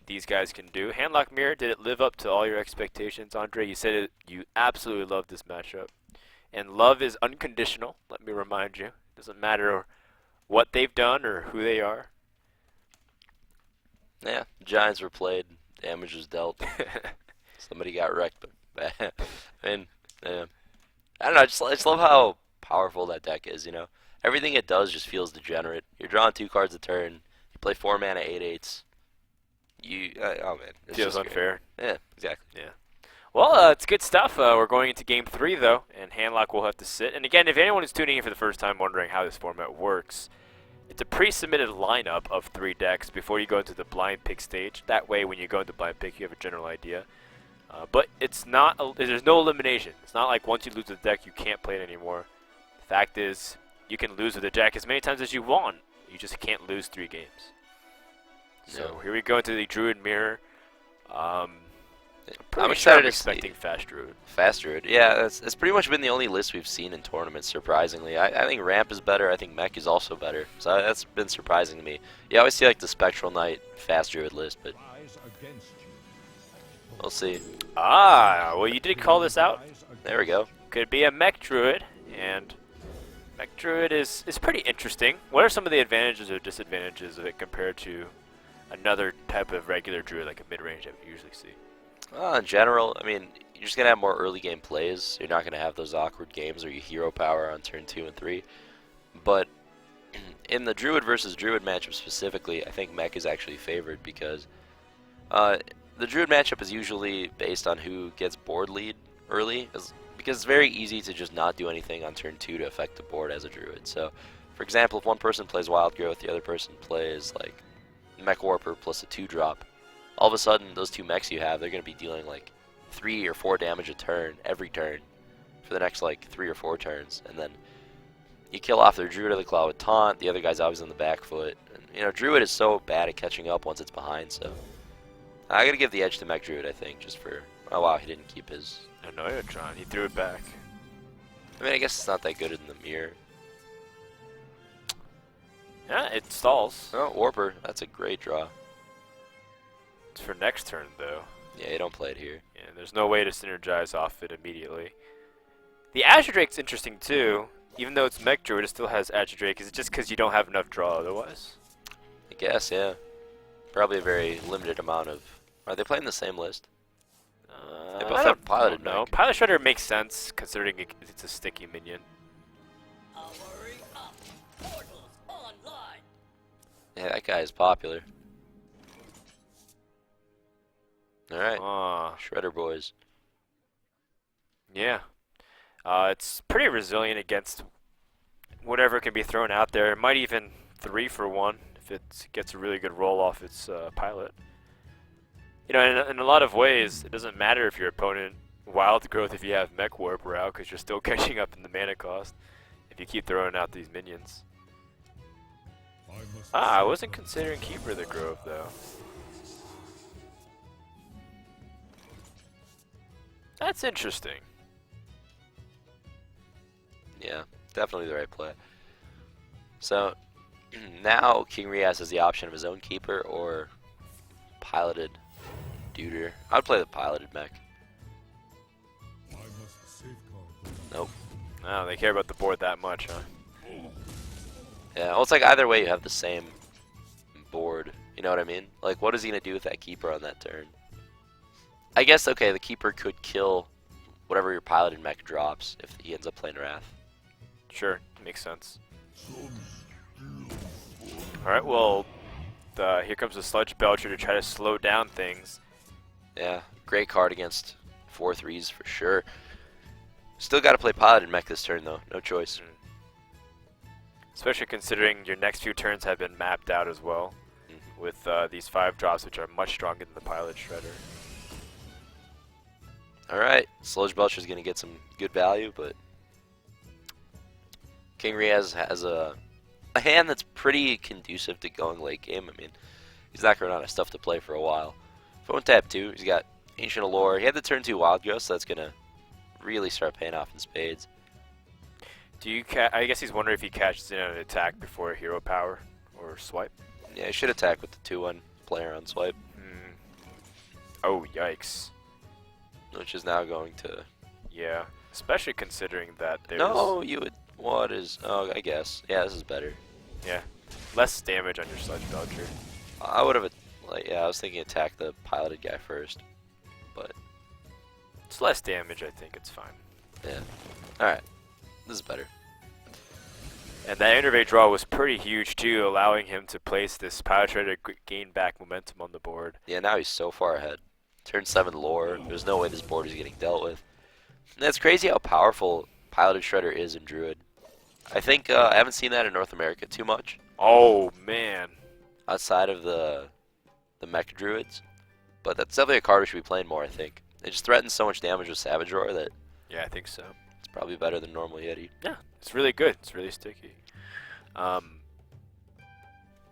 these guys can do. Handlock Mirror, did it live up to all your expectations, Andre? You said you absolutely loved this matchup. And love is unconditional, let me remind you. It doesn't matter what they've done or who they are. Yeah, Giants were played, damage was dealt. Somebody got wrecked, but I mean, I don't know. I just love how powerful that deck is. You know, everything it does just feels degenerate. You're drawing 2 cards a turn. You play 4 mana 8/8s. Oh man, it's Feels just unfair. Great. Yeah, exactly. Yeah. Well, it's good stuff. We're going into Game 3, though, and Handlock will have to sit. And again, if anyone is tuning in for the first time wondering how this format works, it's a pre-submitted lineup of 3 decks before you go into the blind pick stage. That way, when you go into blind pick, you have a general idea. But it's not. There's no elimination. It's not like once you lose the deck, you can't play it anymore. The fact is, you can lose with the deck as many times as you want. You just can't lose 3 games. So here we go into the Druid Mirror. I'm excited to expecting see Fast Druid. Fast Druid. Yeah, that's pretty much been the only list we've seen in tournaments, surprisingly. I think Ramp is better. I think Mech is also better. So that's been surprising to me. You always see like the Spectral Knight Fast Druid list, but we'll see. Well, you did call this out. There we go. Could be a Mech Druid, and Mech Druid is pretty interesting. What are some of the advantages or disadvantages of it compared to another type of regular Druid, like a mid-range that we usually see? In general, I mean, you're just going to have more early game plays. You're not going to have those awkward games where you hero power on turn 2 and 3. But in the Druid versus Druid matchup specifically, I think Mech is actually favored because the Druid matchup is usually based on who gets board lead early, because it's very easy to just not do anything on turn 2 to affect the board as a Druid. So, for example, if one person plays Wild Growth, the other person plays like Mech Warper plus a 2-drop, all of a sudden those 2 mechs you have, they're going to be dealing like 3 or 4 damage a turn every turn for the next like 3 or 4 turns, and then you kill off their Druid of the Claw with Taunt. The other guy's always on the back foot. And, you know, Druid is so bad at catching up once it's behind, so I gotta give the edge to Mech Druid, I think, just for... Oh wow, he didn't keep his... No, you're trying. He threw it back. I mean, I guess it's not that good in the mirror. Yeah, it stalls. Oh, Warper, that's a great draw. It's for next turn, though. Yeah, you don't play it here. Yeah, there's no way to synergize off it immediately. The Azure Drake's interesting, too. Even though it's Mech Druid, it still has Azure Drake. Is it just because you don't have enough draw otherwise? I guess, yeah. Probably a very limited amount of... Are they playing the same list? They both have piloted No, Mech. Pilot Shredder makes sense considering it's a sticky minion. Yeah, that guy is popular. Alright, Shredder boys. Yeah. It's pretty resilient against whatever can be thrown out there. It might even 3 for 1 if it gets a really good roll off its pilot. You know, in a lot of ways, it doesn't matter if your opponent Wild Growth if you have Mech Warper out, because you're still catching up in the mana cost if you keep throwing out these minions. I wasn't considering Keeper of the Grove, though. That's interesting. Yeah, definitely the right play. So, now KingRiaz has the option of his own Keeper or piloted Duder. I would play the piloted mech. Nope. No, they care about the board that much, huh? Yeah, well, it's like either way you have the same board. You know what I mean? Like, what is he going to do with that Keeper on that turn? I guess, okay, the Keeper could kill whatever your piloted mech drops if he ends up playing Wrath. Sure, makes sense. Alright, well, here comes the Sludge Belcher to try to slow down things. Yeah, great card against 4/3s for sure. Still got to play piloted mech this turn, though. No choice. Especially considering your next few turns have been mapped out as well, with these 5 drops, which are much stronger than the Pilot Shredder. Alright, Sludge Belcher's going to get some good value, but KingRiaz has a hand that's pretty conducive to going late game. I mean, he's not going to run out of stuff to play for a while. PhoneTap too, he's got Ancient Allure. He had the turn 2 Wild Growth, so that's going to really start paying off in spades. I guess he's wondering if he catches in on an attack before a hero power or swipe. Yeah, he should attack with the 2-1 player on swipe. Oh, yikes. which is now going to. Yeah, especially considering that there's... No, you would. What is? Oh, I guess. Yeah, this is better. Yeah, less damage on your Sludge Belcher. I would have. Like, yeah, I was thinking attack the piloted guy first, but It's less damage, I think it's fine. yeah. All right, this is better. And that Innervate draw was pretty huge too, allowing him to place this Pilot Shredder to gain back momentum on the board. Yeah, now he's so far ahead. Turn 7 lore. There's no way this board is getting dealt with. And it's crazy how powerful Piloted Shredder is in Druid. I think I haven't seen that in North America too much. Oh man. Outside of the mech druids. But that's definitely a card we should be playing more, I think. It just threatens so much damage with Savage Roar that Yeah, I think so. it's probably better than normal Yeti. Yeah, it's really good. It's really sticky.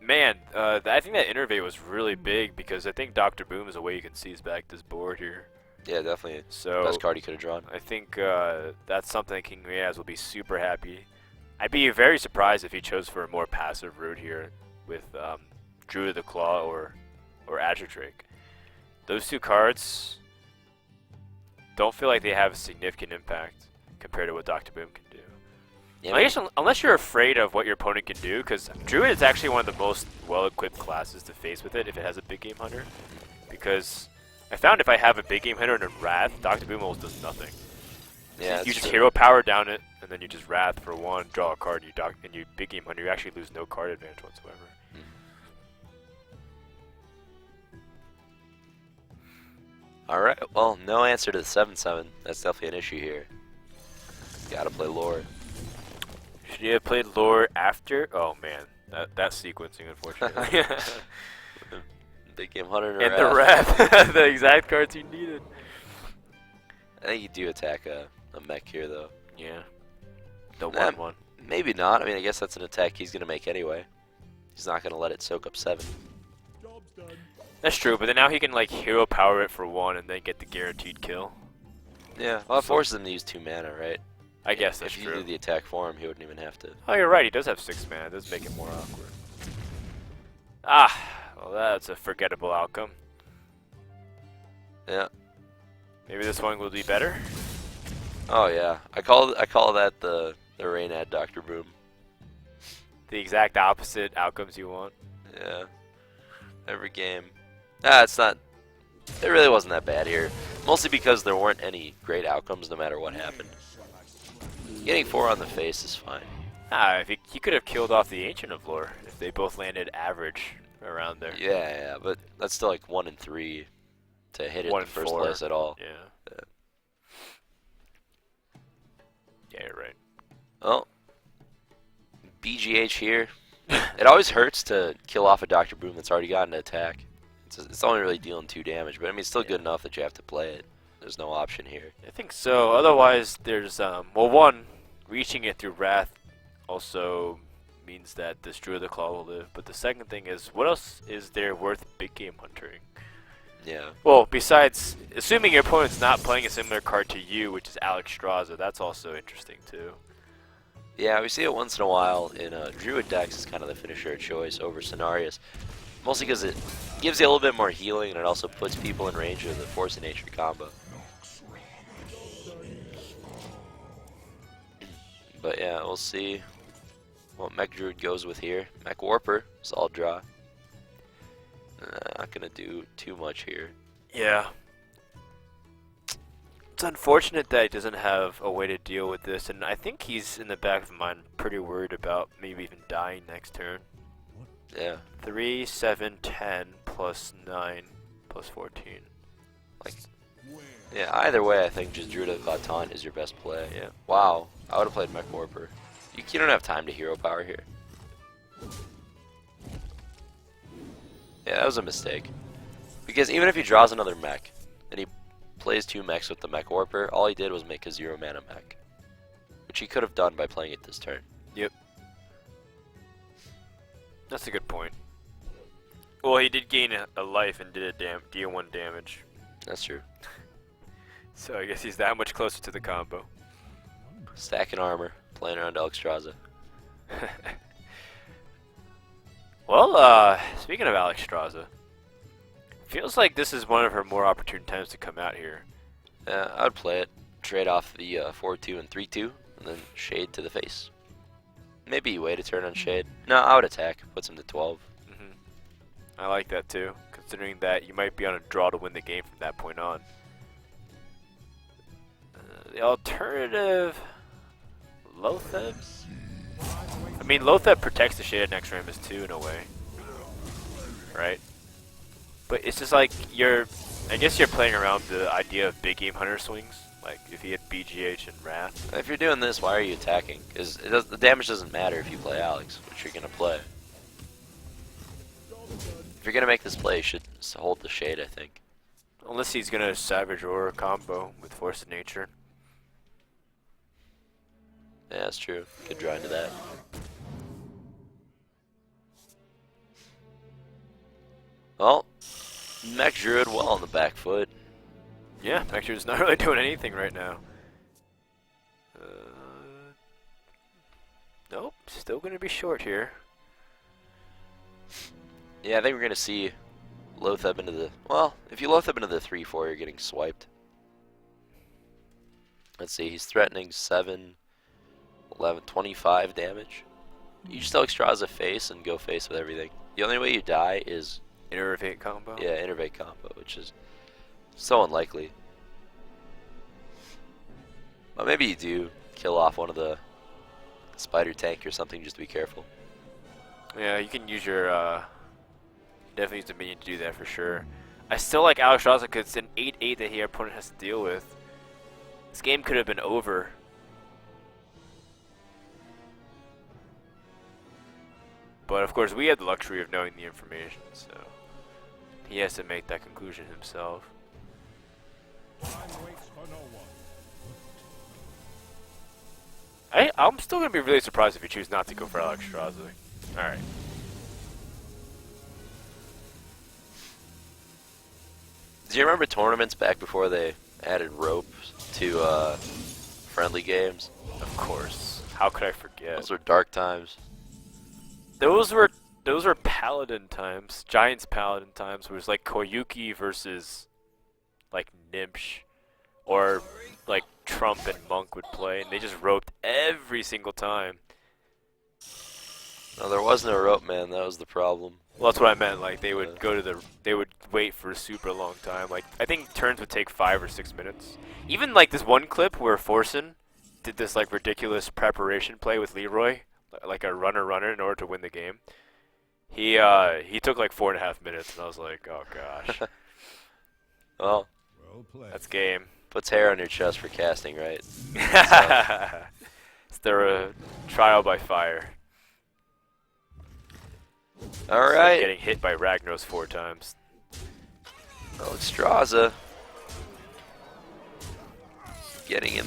Man, I think that Innervate was really big because I think Dr. Boom is a way you can seize back this board here. Yeah, definitely. So Best card he could have drawn. I think that's something KingRiaz will be super happy. I'd be very surprised if he chose for a more passive route here with Druid the Claw or Drake. Those two cards don't feel like they have a significant impact compared to what Dr. Boom can do. Yeah, I guess unless you're afraid of what your opponent can do, because Druid is actually one of the most well-equipped classes to face with it if it has a big game hunter. Because I found if I have a big game hunter and a Wrath, Dr. Boom almost does nothing. yeah, You that's just true. hero power down it, and then you just Wrath for 1, draw a card, and you big game hunter, you actually lose no card advantage whatsoever. Alright, well, no answer to the 7/7. That's definitely an issue here. Gotta play lore. Should you have played Lore after? Oh man, that sequencing, unfortunately. Big game hunter And the Wrath, the exact cards you needed. I think you do attack a mech here, though. Yeah. The Nah, 1/1. Maybe not. I mean, I guess that's an attack he's going to make anyway. He's not going to let it soak up 7. That's true, but then now he can like hero power it for 1 and then get the guaranteed kill. Yeah, well, it forces him to use 2 mana, right? I guess that's if you true. do the attack for him, he wouldn't even have to. Oh, you're right. He does have 6 mana. It does make it more awkward. Ah, well, that's a forgettable outcome. Yeah. Maybe this one will be better. Oh yeah, I call that the Rainad Dr. Boom. The exact opposite outcomes you want. Yeah. Every game. It's not. It really wasn't that bad here. Mostly because there weren't any great outcomes no matter what happened. Getting 4 on the face is fine. Ah, if he could have killed off the Ancient of Lore if they both landed average around there. Yeah, but that's still like 1 and 3 to hit it in 1 the and first 4. place at all. Yeah. Yeah, you're right. Well, BGH here. It always hurts to kill off a Dr. Boom that's already got an attack. It's only really dealing 2 damage, but I mean, it's still good enough that you have to play it. There's no option here. I think so. Otherwise, there's well, one, reaching it through Wrath also means that this Druid the Claw will live. But the second thing is, what else is there worth big game hunting? Yeah. Well, besides, assuming your opponent's not playing a similar card to you, which is Alexstrasza, that's also interesting too. Yeah, we see it once in a while in Druid decks as kind of the finisher of choice over Cenarius. Mostly because it gives you a little bit more healing and it also puts people in range of the Force of Nature combo. But yeah, we'll see what Mech Druid goes with here. Mech Warper, solid draw. Not gonna do too much here. Yeah. It's unfortunate that he doesn't have a way to deal with this, and I think he's in the back of his mind pretty worried about maybe even dying next turn. Yeah. 3, 7, 10, plus 9, plus 14. Like, yeah, either way, I think just Druid of Vatan is your best play. Yeah. Wow, I would have played Mech Warper. You don't have time to hero power here. Yeah, that was a mistake. Because even if he draws another mech, and he plays 2 mechs with the Mech Warper, all he did was make a 0 mana mech. Which he could have done by playing it this turn. Yep. That's a good point. Well, he did gain a life and did a deal 1 damage. That's true. So I guess he's that much closer to the combo. Stacking armor, playing around Alexstrasza. Well, speaking of Alexstrasza, Feels like this is one of her more opportune times to come out here. Yeah, I would play it. Trade off the 4-2 and 3-2, and then Shade to the face. Maybe you wait a turn on Shade. No, I would attack. Puts him to 12. I like that too, considering that you might be on a draw to win the game from that point on. The alternative, Lotheb? I mean, Lotheb protects the Shaded next Ramus too in a way, right? But it's just like I guess you're playing around the idea of big game hunter swings, like if he had BGH and Wrath. If you're doing this, why are you attacking? Because the damage doesn't matter if you play Alex, which you're going to play. If you're going to make this play, you should hold the Shade, I think. Unless he's going to Savage Aura combo with Force of Nature. Yeah, that's true. Could draw into that. Well, Mech Druid well on the back foot. Yeah, Mech Druid's not really doing anything right now. Nope, still going to be short here. Yeah, I think we're going to see Lotheb into the... Well, if you Lotheb into the 3-4, you're getting swiped. Let's see, he's threatening 7, 11, 25 damage. You just tell Extraza face and go face with everything. The only way you die is... Innervate combo? Yeah, Innervate combo, which is so unlikely. But maybe you do kill off one of the spider tank or something just to be careful. Yeah, you can use your... definitely use the minion to do that for sure. I still like Alex Raza because it's an 8-8 that your opponent has to deal with. This game could have been over. But of course we had the luxury of knowing the information, so he has to make that conclusion himself. I'm still going to be really surprised if you choose not to go for Alex Raza. Alright. Do you remember tournaments back before they added ropes to friendly games? Of course. How could I forget? Those were dark times. Those were Paladin times, Giants Paladin times, where it was like Koyuki versus like Nimsh, or like Trump and Monk would play, and they just roped every single time. No, there wasn't a rope, man. That was the problem. Well, that's what I meant. Like they would they would wait for a super long time. Like I think turns would take 5 or 6 minutes. Even like this one clip where Forsen did this like ridiculous preparation play with Leroy, like a runner in order to win the game. He took like 4.5 minutes, and I was like, oh gosh. Well, that's game. Puts hair on your chest for casting, right? Is there a trial by fire? All right. Like getting hit by Ragnos 4 times. Alex Straza getting in